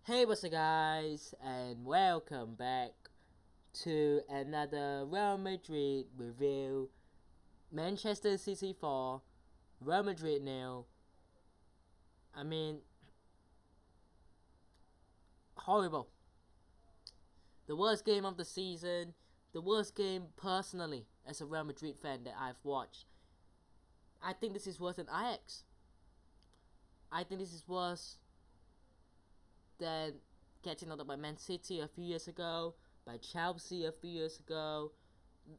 Hey, what's up, guys, and welcome back to another Real Madrid review. Manchester City 4, Real Madrid 0. I mean, horrible. The worst game of the season, the worst game personally as a Real Madrid fan that I've watched. I think this is worse than Ajax. I think this is worse than getting knocked out by Man City a few years ago, by Chelsea a few years ago,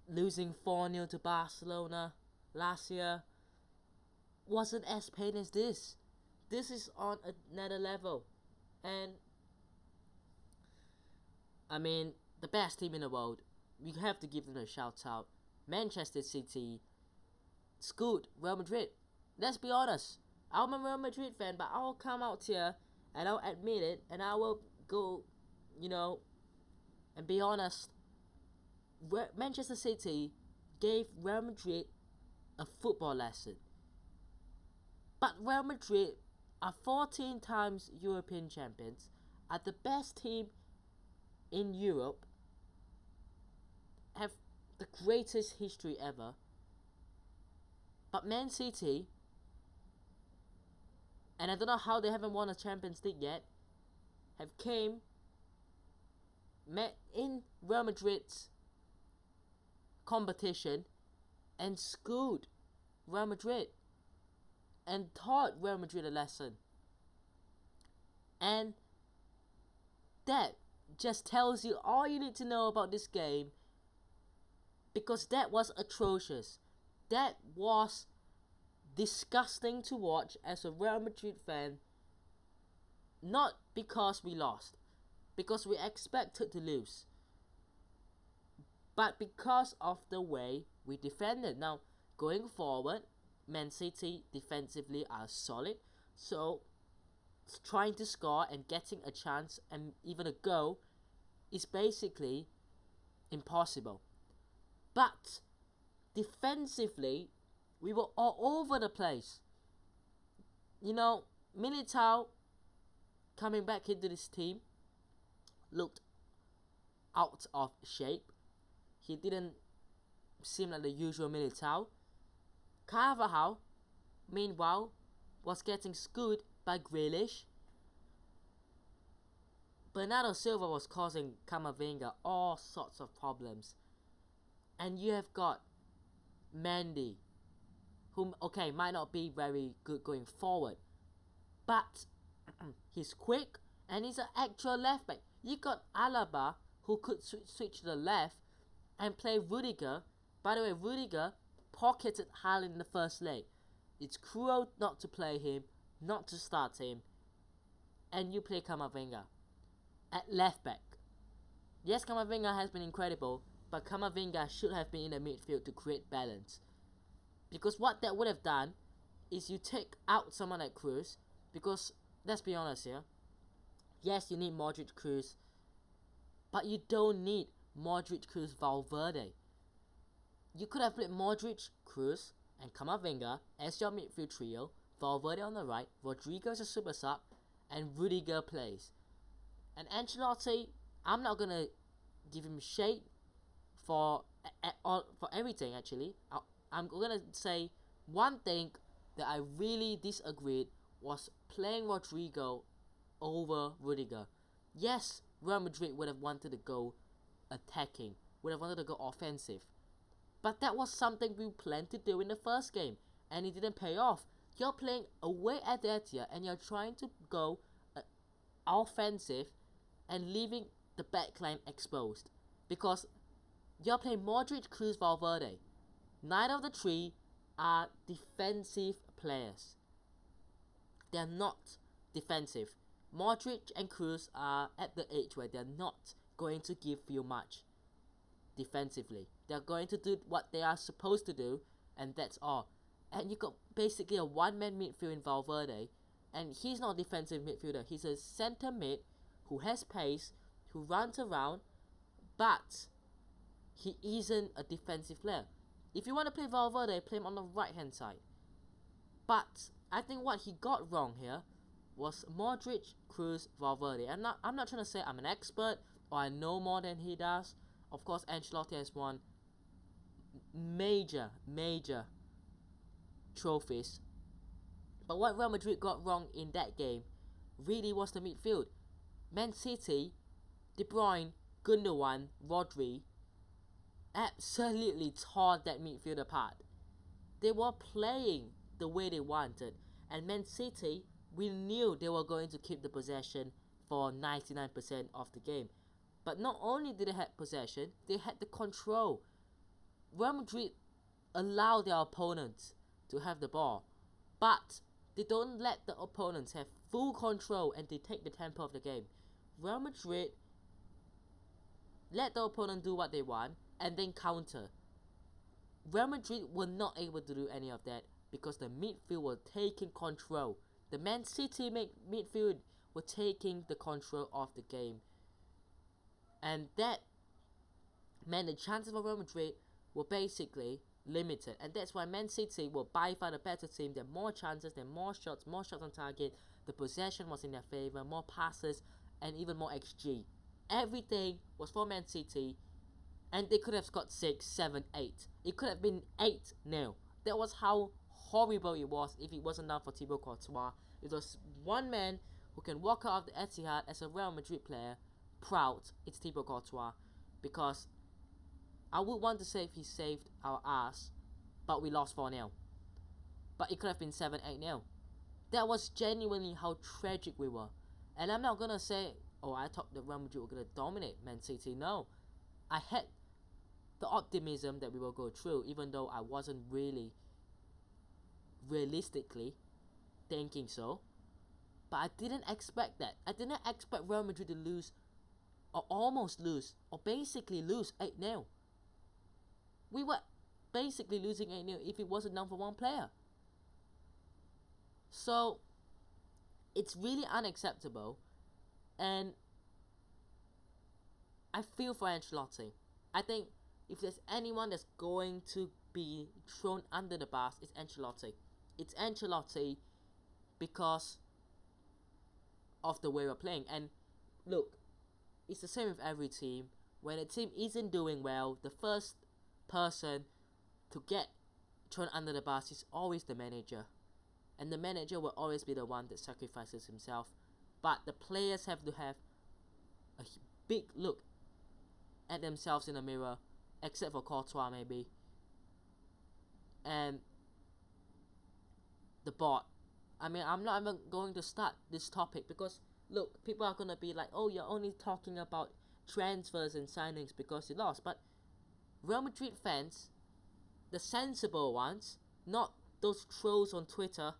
losing 4-0 to Barcelona last year. Wasn't as pain as this. This is on another level. And I mean, the best team in the world, we have to give them a shout out. Manchester City schooled Real Madrid. Let's be honest. I'm a Real Madrid fan, but I'll come out here and I'll admit it, and I will go, and be honest. Manchester City gave Real Madrid a football lesson. But Real Madrid are 14 times European champions, are the best team in Europe, have the greatest history ever. But Man City, and I don't know how they haven't won a Champions League yet, have came met in Real Madrid's competition and schooled Real Madrid and taught Real Madrid a lesson. And that just tells you all you need to know about this game, because that was atrocious. That was disgusting to watch as a Real Madrid fan. Not because we lost, because we expected to lose, but because of the way we defended. Now, going forward, Man City defensively are solid, so trying to score and getting a chance and even a goal is basically impossible. But defensively, we were all over the place. Militao coming back into this team looked out of shape. He didn't seem like the usual Militao. Carvajal, meanwhile, was getting schooled by Grealish. Bernardo Silva was causing Camavinga all sorts of problems. And you have got Mendy, whom, might not be very good going forward, but he's quick and he's an actual left back. You got Alaba, who could switch to the left and play Rudiger. By the way, Rudiger pocketed Haaland in the first leg. It's cruel not to play him, not to start him, and you play Camavinga at left back. Yes, Camavinga has been incredible, but Camavinga should have been in the midfield to create balance. Because what that would have done is you take out someone like Cruz, because let's be honest here. Yes, you need Modric, Cruz, but you don't need Modric, Cruz, Valverde. You could have played Modric, Cruz, and Camavinga as your midfield trio, Valverde on the right, Rodrigo as a super sub, and Rudiger plays. And Ancelotti, I'm not gonna give him shade for everything. Actually, I'm gonna say one thing that I really disagreed was playing Rodrigo over Rudiger. Yes, Real Madrid would have wanted to go attacking, would have wanted to go offensive, but that was something we planned to do in the first game, and it didn't pay off. You're playing away at Etia, and you're trying to go offensive and leaving the backline exposed, because you're playing Modric, Cruz, Valverde. 9 of the 3 are defensive players. They're not defensive. Modric and Cruz are at the age where they're not going to give you much defensively. They're going to do what they are supposed to do, and that's all. And you got basically a one-man midfield in Valverde, and he's not a defensive midfielder. He's a center mid who has pace, who runs around, but he isn't a defensive player. If you want to play Valverde, play him on the right hand side. But I think what he got wrong here was Modric, Kroos, Valverde. I'm not trying to say I'm an expert or I know more than he does. Of course, Ancelotti has won major trophies. But what Real Madrid got wrong in that game really was the midfield. Man City, De Bruyne, Gundogan, Rodri absolutely tore that midfield apart. They were playing the way they wanted, and Man City, we knew they were going to keep the possession for 99% of the game. But not only did they have possession, they had the control. Real Madrid allow their opponents to have the ball, but they don't let the opponents have full control and they take the tempo of the game. Real Madrid let the opponent do what they want and then counter. Real Madrid were not able to do any of that because the midfield were taking control. The Man City midfield were taking the control of the game. And that meant the chances for Real Madrid were basically limited. And that's why Man City were by far the better team. They had more chances, they had more shots on target. The possession was in their favour, more passes, and even more XG. Everything was for Man City, and they could have scored 6, 7, 8. It could have been 8-0. That was how horrible it was if it wasn't enough for Thibaut Courtois. It was one man who can walk out of the Etihad as a Real Madrid player, proud, it's Thibaut Courtois. Because I would want to say if he saved our ass, but we lost 4-0. But it could have been 7, 8-0. That was genuinely how tragic we were. And I'm not gonna say, oh, I thought the Real Madrid were gonna dominate Man City. No. I had the optimism that we will go through, even though I wasn't really realistically thinking so. But I didn't expect that. I didn't expect Real Madrid to lose, or almost lose, or basically lose 8-0. We were basically losing 8-0 if it wasn't done for one player. So, it's really unacceptable, and I feel for Ancelotti. I think if there's anyone that's going to be thrown under the bus, it's Ancelotti. It's Ancelotti because of the way we're playing. And look, it's the same with every team. When a team isn't doing well, the first person to get thrown under the bus is always the manager. And the manager will always be the one that sacrifices himself. But the players have to have a big look at themselves in the mirror, except for Courtois maybe. And the board. I mean, I'm not even going to start this topic because, look, people are going to be like, oh, you're only talking about transfers and signings because you lost. But Real Madrid fans, the sensible ones, not those trolls on Twitter,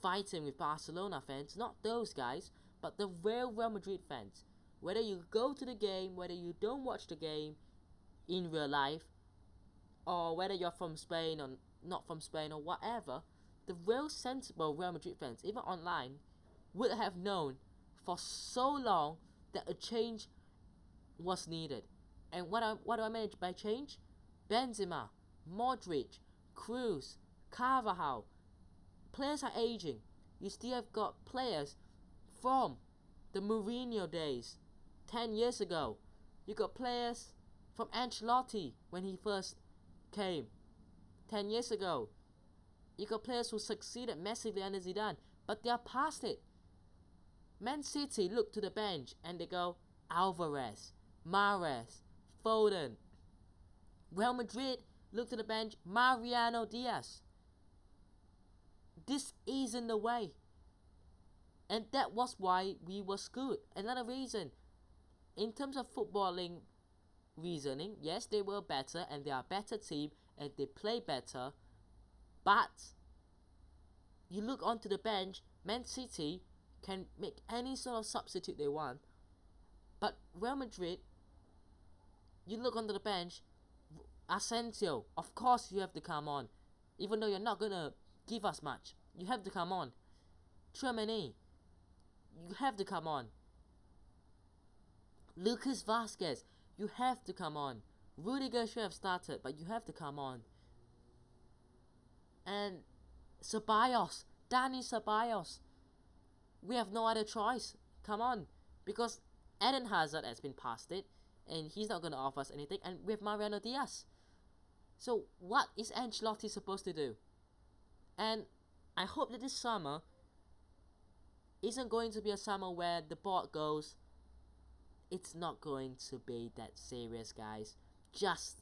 fighting with Barcelona fans, not those guys, but the real Real Madrid fans. Whether you go to the game, whether you don't watch the game in real life, or whether you're from Spain or not from Spain or whatever, the real sensible Real Madrid fans, even online, would have known for so long that a change was needed. And what do I mean by change? Benzema, Modric, Kroos, Carvajal. Players are aging. You still have got players from the Mourinho days, 10 years ago. You got players from Ancelotti when he first came, 10 years ago. You got players who succeeded massively under Zidane, but they are past it. Man City look to the bench and they go Alvarez, Mahrez, Foden. Real Madrid look to the bench, Mariano Diaz. This isn't the way. And that was why we were screwed. Another reason, in terms of footballing reasoning, yes, they were better and they are a better team and they play better. But you look onto the bench, Man City can make any sort of substitute they want. But Real Madrid, you look onto the bench, Asensio, of course you have to come on. Even though you're not going to give us much, you have to come on. Tchouaméni, you have to come on. Lucas Vazquez, you have to come on. Rudiger should have started, but you have to come on. And Ceballos, Dani Ceballos, we have no other choice. Come on, because Eden Hazard has been past it, and he's not going to offer us anything, and we have Mariano Diaz. So what is Ancelotti supposed to do? And I hope that this summer isn't going to be a summer where the board goes, it's not going to be that serious, guys. Just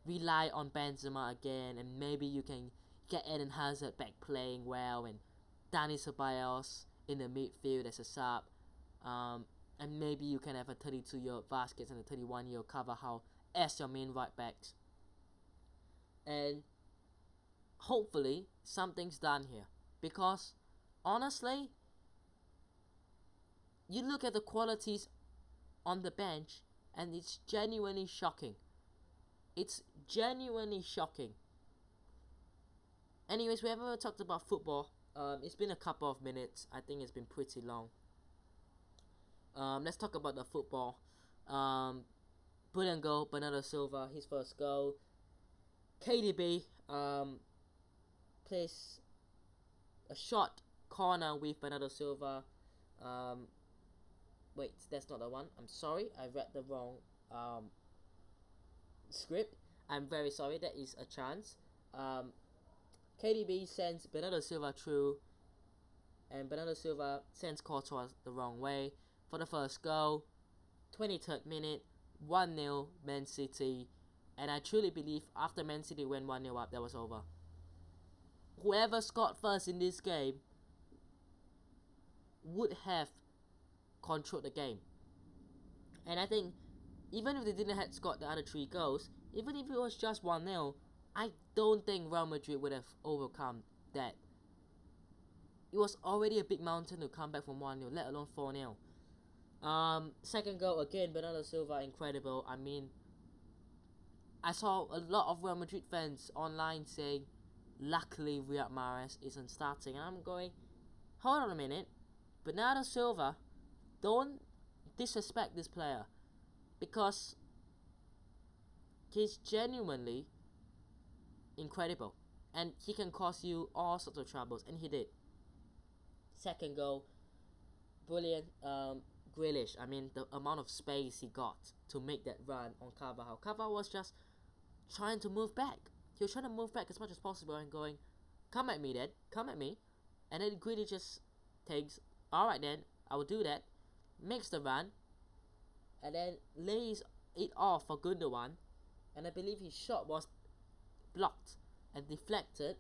rely on Benzema again, and maybe you can get Eden Hazard back playing well, and Dani Ceballos in the midfield as a sub. And maybe you can have a 32-year-old Vasquez and a 31-year-old Carvajal as your main right backs. And hopefully something's done here, because honestly, you look at the qualities on the bench and it's genuinely shocking. It's genuinely shocking. Anyways, we haven't talked about football. It's been a couple of minutes. I think it's been pretty long. Let's talk about the football. Brilliant goal, Bernardo Silva, his first goal. KDB plays a short corner with Bernardo Silva. Wait, that's not the one. I'm sorry, I read the wrong script. I'm very sorry, that is a chance. KDB sends Bernardo Silva through, and Bernardo Silva sends Courtois the wrong way for the first goal. 23rd minute, 1-0 Man City, and I truly believe after Man City went 1-0 up, that was over. Whoever scored first in this game would have controlled the game. And I think even if they didn't have scored the other 3 goals, even if it was just 1-0, I don't think Real Madrid would have overcome that. It was already a big mountain to come back from 1-0, let alone 4-0. Second goal, again, Bernardo Silva, incredible. I mean, I saw a lot of Real Madrid fans online saying, luckily Riyad Mahrez isn't starting. And I'm going, hold on a minute, Bernardo Silva, don't disrespect this player, because he's genuinely incredible and he can cause you all sorts of troubles, and he did. Second goal, brilliant. Grealish, I mean, the amount of space he got to make that run on Carvajal. Carvajal was just trying to move back. He was trying to move back as much as possible and going, come at me then, come at me. And then Grealish just takes, alright then, I will do that. Makes the run, and then lays it off for Gundogan, and I believe his shot was blocked and deflected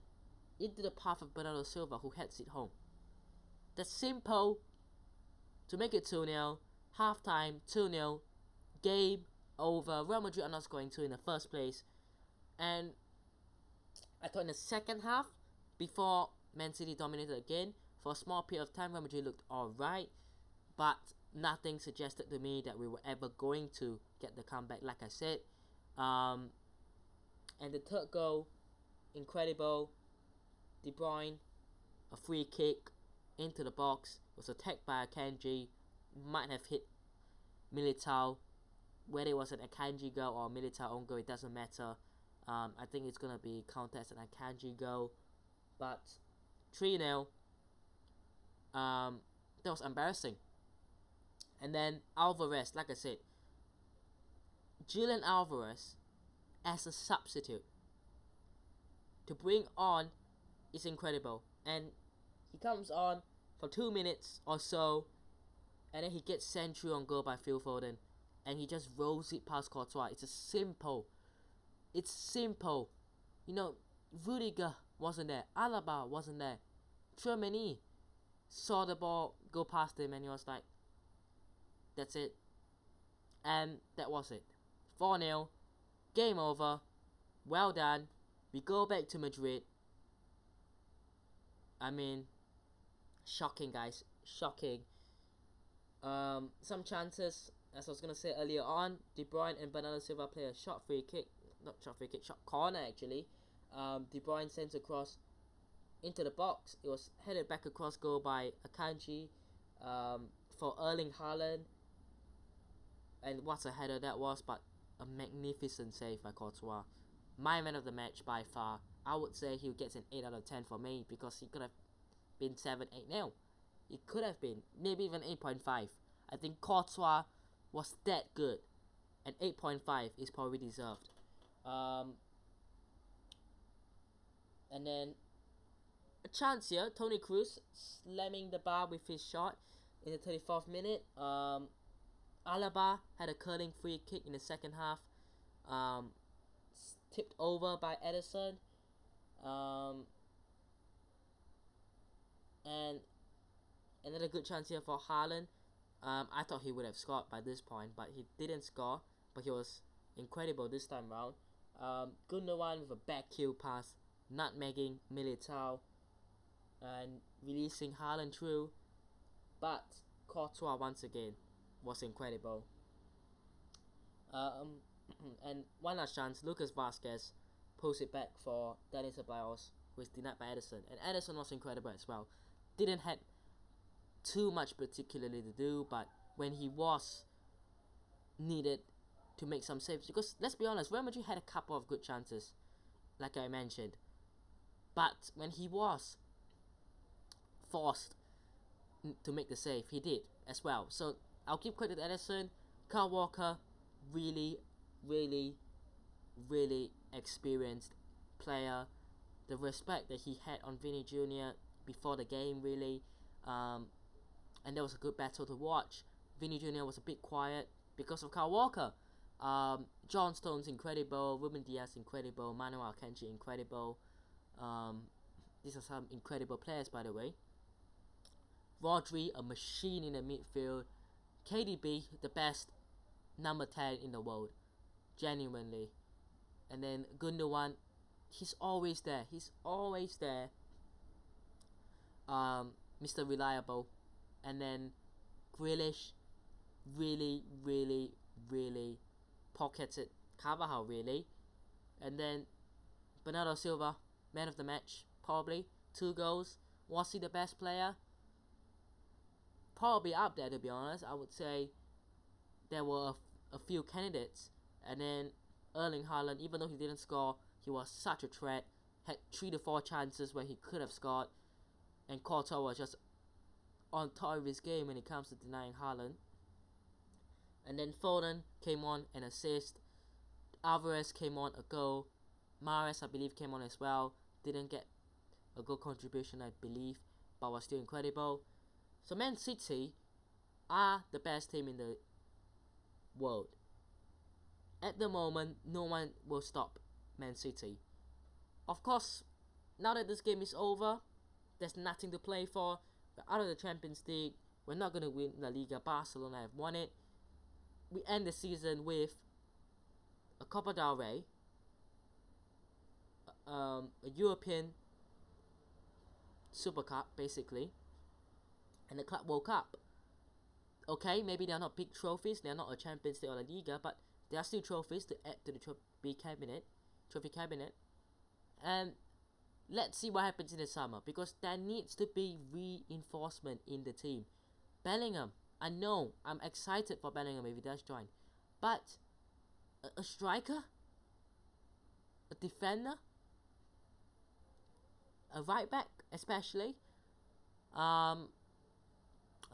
into the path of Bernardo Silva, who heads it home. That's simple to make it 2-0, halftime 2-0, game over. Real Madrid are not scoring 2 in the first place, and I thought in the second half, before Man City dominated again, for a small period of time Real Madrid looked alright, but nothing suggested to me that we were ever going to get the comeback, like I said. And the third goal, incredible. De Bruyne, a free kick into the box, was attacked by Akanji, might have hit Militao. Whether it was an Akanji goal or Militao own goal, it doesn't matter. I think it's going to be counted as an Akanji goal. But 3-0, that was embarrassing. And then Alvarez, like I said, Julian Alvarez as a substitute to bring on is incredible. And he comes on for 2 minutes or so, and then he gets sent through on goal by Phil Foden, and he just rolls it past Courtois. It's simple. You know, Rudiger wasn't there, Alaba wasn't there, Tchouaméni saw the ball go past him, and he was like, that's it. And that was it. 4-0, game over, well done. We go back to Madrid. I mean, shocking, guys, shocking. Some chances, as I was going to say earlier on, De Bruyne and Bernardo Silva play a short corner actually. De Bruyne sends across into the box. It was headed back across goal by Akanji for Erling Haaland. And what a header that was, but a magnificent save by Courtois. My man of the match by far. I would say he gets an 8 out of 10 for me, because he could have been 7-8-0. It could have been maybe even 8.5. I think Courtois was that good, and 8.5 is probably deserved. And then a chance here, Toni Kroos slamming the bar with his shot in the 34th minute. Alaba had a curling free kick in the second half, tipped over by Ederson. And another good chance here for Haaland. I thought he would have scored by this point, but he didn't score. But he was incredible this time round. Gundogan with a back heel pass, nutmegging Militao and releasing Haaland through. But Courtois once again was incredible. And one last chance, Lucas Vazquez pulls it back for Dani Ceballos, who is denied by Ederson. And Ederson was incredible as well. Didn't have too much particularly to do, but when he was needed to make some saves, because let's be honest, Real Madrid had a couple of good chances, like I mentioned, but when he was forced to make the save, he did as well. So I'll give credit to Ederson. Kyle Walker, really experienced player. The respect that he had on Vini Jr. before the game, really, and there was a good battle to watch. Vini Jr. was a bit quiet because of Kyle Walker. John Stones incredible, Ruben Diaz incredible, Manuel Akanji incredible. These are some incredible players, by the way. Rodri, a machine in the midfield. KDB, the best number 10 in the world, genuinely. And then Gundogan, he's always there. Mr. Reliable. And then Grealish, really pocketed Carvajal, really. And then Bernardo Silva, man of the match, probably. 2 goals. Was he the best player? Probably up there, to be honest. I would say there were a few candidates. And then Erling Haaland, even though he didn't score, he was such a threat. Had 3 to 4 chances where he could have scored. And Courtois was just on top of his game when it comes to denying Haaland. And then Foden came on an assist. Alvarez came on a goal. Mahrez, I believe, came on as well. Didn't get a goal contribution, I believe, but was still incredible. So Man City are the best team in the world. At the moment, no one will stop Man City. Of course, now that this game is over, there's nothing to play for. We're out of the Champions League. We're not going to win La Liga. Barcelona have won it. We end the season with a Copa del Rey, a European Super Cup, basically, and the Club World Cup. Okay, maybe they're not big trophies. They're not a Champions League or La Liga, but there are still trophies to add to the trophy cabinet. And let's see what happens in the summer, because there needs to be reinforcement in the team. Bellingham, I know, I'm excited for Bellingham if he does join, but a striker, a defender, a right back especially. I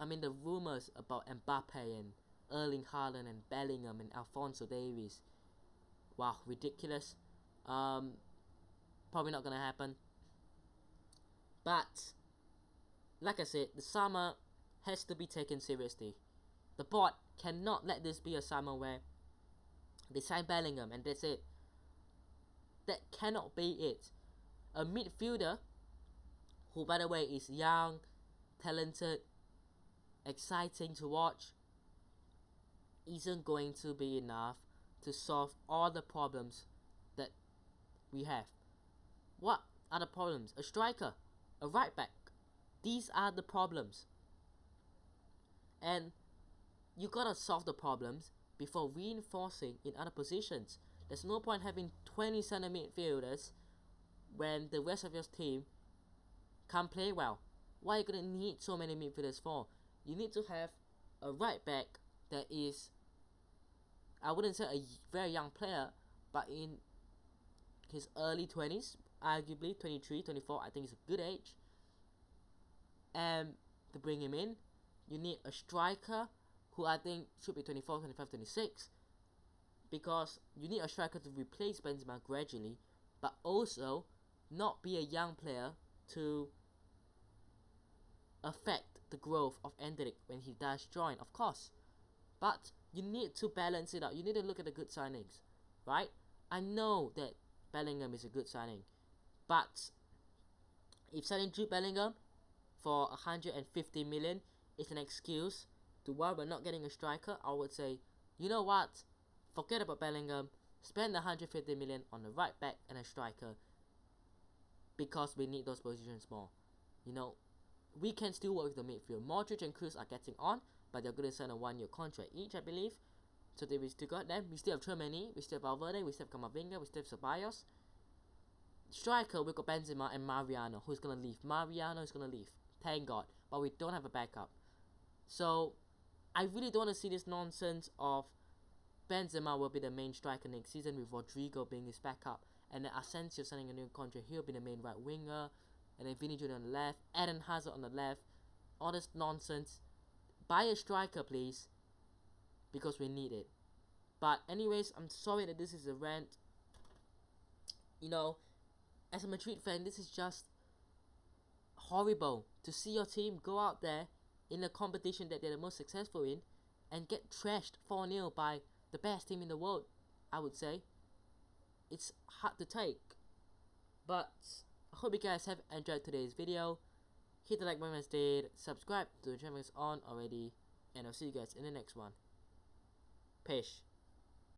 mean, the rumors about Mbappe and Erling Haaland and Bellingham and Alphonso Davies, wow, ridiculous. Probably not gonna happen. But like I said, the summer has to be taken seriously. The board cannot let this be a summer where they sign Bellingham and that's it. That cannot be it. A midfielder who, by the way, is young, talented, exciting to watch, isn't going to be enough to solve all the problems that we have. What are the problems? A striker, a right back. These are the problems. And you gotta solve the problems before reinforcing in other positions. There's no point having 20 center midfielders when the rest of your team can't play well. What are you gonna need so many midfielders for? You need to have a right back that is, I wouldn't say a very young player, but in his early 20s, arguably 23, 24, I think is a good age. And to bring him in. You need a striker who I think should be 24, 25, 26, because you need a striker to replace Benzema gradually, but also not be a young player to affect the growth of Endrick when he does join, of course. But you need to balance it out. You need to look at the good signings, right? I know that Bellingham is a good signing, but if signing Jude Bellingham for 150 million is an excuse to why we're not getting a striker, I would say, you know what? Forget about Bellingham. Spend 150 million on the right back and a striker, because we need those positions more. You know, we can still work with the midfield. Modric and Kroos are getting on, but they're going to sign a 1-year contract each, I believe. So we still got them. We still have Tchouaméni, we still have Valverde, we still have Camavinga, we still have Ceballos. Striker, we've got Benzema and Mariano, who's going to leave. Mariano is going to leave, thank God. But we don't have a backup. So, I really don't want to see this nonsense of Benzema will be the main striker next season with Rodrigo being his backup. And then Asensio signing a new contract, he'll be the main right winger. And then Vini Jr. on the left, Eden Hazard on the left. All this nonsense. Buy a striker, please, because we need it. But anyways, I'm sorry that this is a rant. You know, as a Madrid fan, this is just horrible to see your team go out there in a competition that they're the most successful in and get trashed 4-0 by the best team in the world, I would say. It's hard to take. But I hope you guys have enjoyed today's video. Hit the like button if you did, subscribe to the channel if it's on already, and I'll see you guys in the next one. Peace.